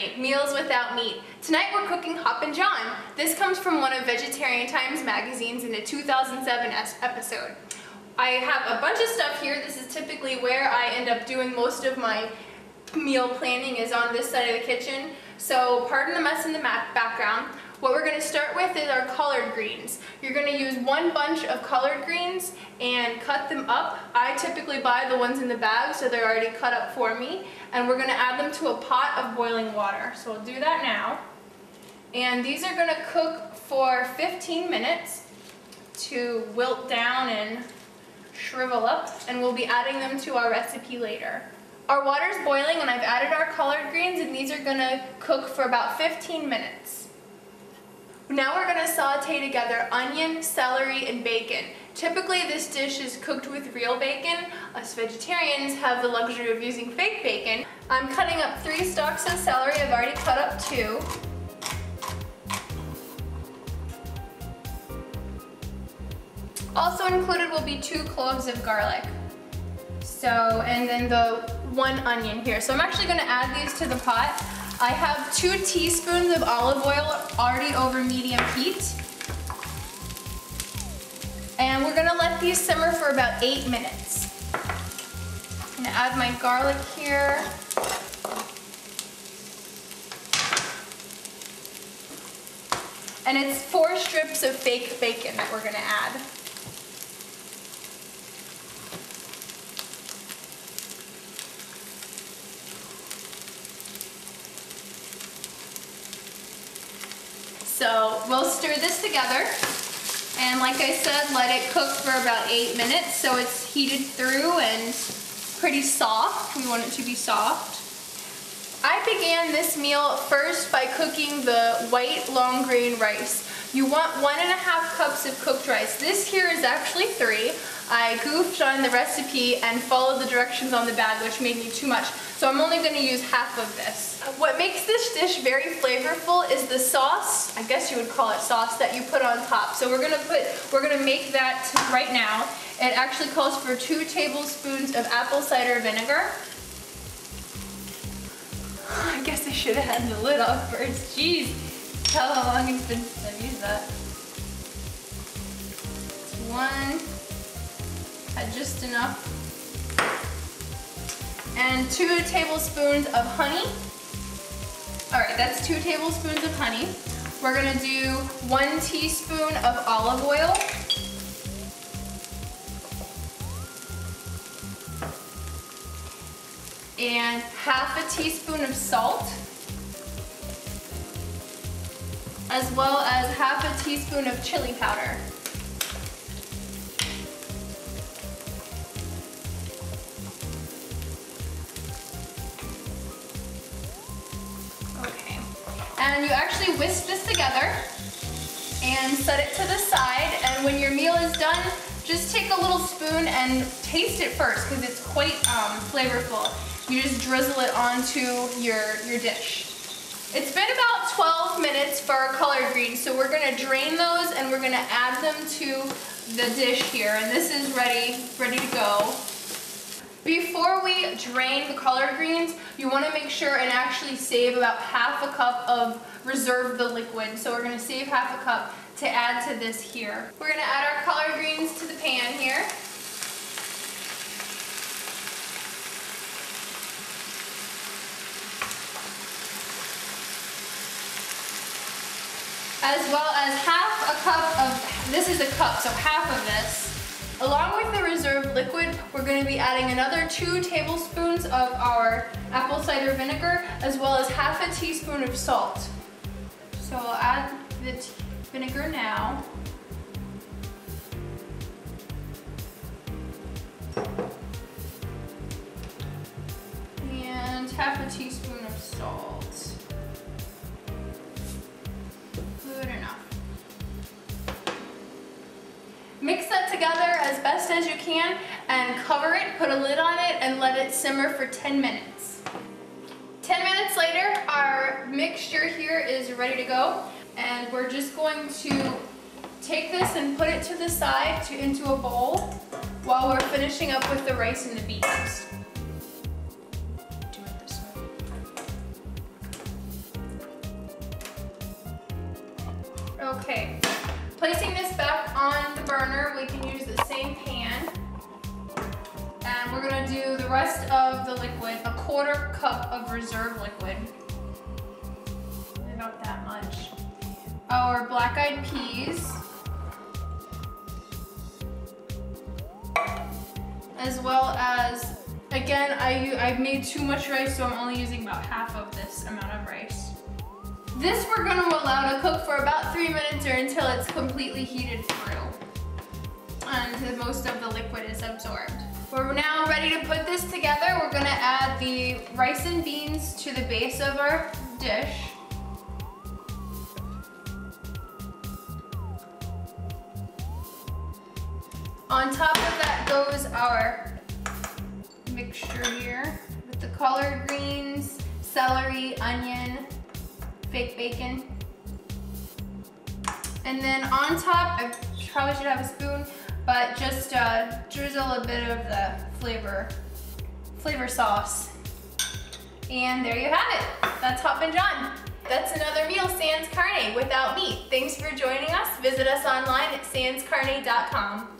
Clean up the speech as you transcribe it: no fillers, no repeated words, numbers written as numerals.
night, meals without meat. Tonight we're cooking Hoppin. This comes from one of Vegetarian Times magazines in a 2007 episode. I have a bunch of stuff here. This is typically where I end up doing most of my meal planning, is on this side of the kitchen. So pardon the mess in the background. What we're going to start with is our collard greens. You're going to use one bunch of collard greens and cut them up. I typically buy the ones in the bag, so they're already cut up for me. And we're going to add them to a pot of boiling water. So we'll do that now. And these are going to cook for 15 minutes to wilt down and shrivel up, and we'll be adding them to our recipe later. Our water's boiling and I've added our collard greens, and these are going to cook for about 15 minutes. Now we're going to saute together onion, celery, and bacon. Typically this dish is cooked with real bacon. Us vegetarians have the luxury of using fake bacon. I'm cutting up 3 stalks of celery. I've already cut up 2. Also included will be 2 cloves of garlic. And then the 1 onion here. So I'm actually going to add these to the pot. I have 2 teaspoons of olive oil already over medium heat. And we're going to let these simmer for about 8 minutes. I'm going to add my garlic here. And it's 4 strips of fake bacon that we're going to add. So we'll stir this together, and like I said, let it cook for about 8 minutes so it's heated through and pretty soft. We want it to be soft. I began this meal first by cooking the white long grain rice. You want 1.5 cups of cooked rice. This here is actually 3. I goofed on the recipe and followed the directions on the bag, which made me too much. So I'm only going to use half of this. What makes this dish very flavorful is the sauce, I guess you would call it sauce, that you put on top. So we're going to make that right now. It actually calls for 2 tablespoons of apple cider vinegar. I guess I should have had the lid off first. Jeez, tell how long it's been since I've used that. It's 1, had just enough. And 2 tablespoons of honey. Alright, that's 2 tablespoons of honey. We're going to do 1 teaspoon of olive oil. And half a teaspoon of salt. As well as half a teaspoon of chili powder. And you actually whisk this together and set it to the side, and when your meal is done, just take a little spoon and taste it first because it's quite flavorful. You just drizzle it onto your dish. It's been about 12 minutes for our collard greens, so we're going to drain those and we're going to add them to the dish here, and this is ready to go. Before we drain the collard greens, you want to make sure and actually save about half a cup of reserve the liquid. So we're going to save half a cup to add to this here. We're going to add our collard greens to the pan here. As well as half a cup of, this is a cup, so half of this. Along with the reserved liquid, we're going to be adding another 2 tablespoons of our apple cider vinegar, as well as half a teaspoon of salt. So I'll add the vinegar now. And half a teaspoon of salt. Good enough. Mix that together as best as you can and cover it, put a lid on it, and let it simmer for 10 minutes. 10 minutes later, our mixture here is ready to go, and we're just going to take this and put it to the side into a bowl while we're finishing up with the rice and the beans. Do it this way. Okay, placing this back on the burner, we can use the same pan. And we're gonna do the rest of the liquid, a 1/4 cup of reserve liquid. About that much. Our black-eyed peas. As well as, again, I've made too much rice, so I'm only using about half of this amount of rice. This we're gonna allow to cook for about 3 minutes or until it's completely heated through and most of the liquid is absorbed. We're now ready to put this together. We're gonna add the rice and beans to the base of our dish. On top of that goes our mixture here with the collard greens, celery, onion, fake bacon. And then on top, I probably should have a spoon, but just drizzle a bit of the flavor sauce. And there you have it. That's Hoppin' John. That's another meal, sans carne, without meat. Thanks for joining us. Visit us online at sanscarne.com.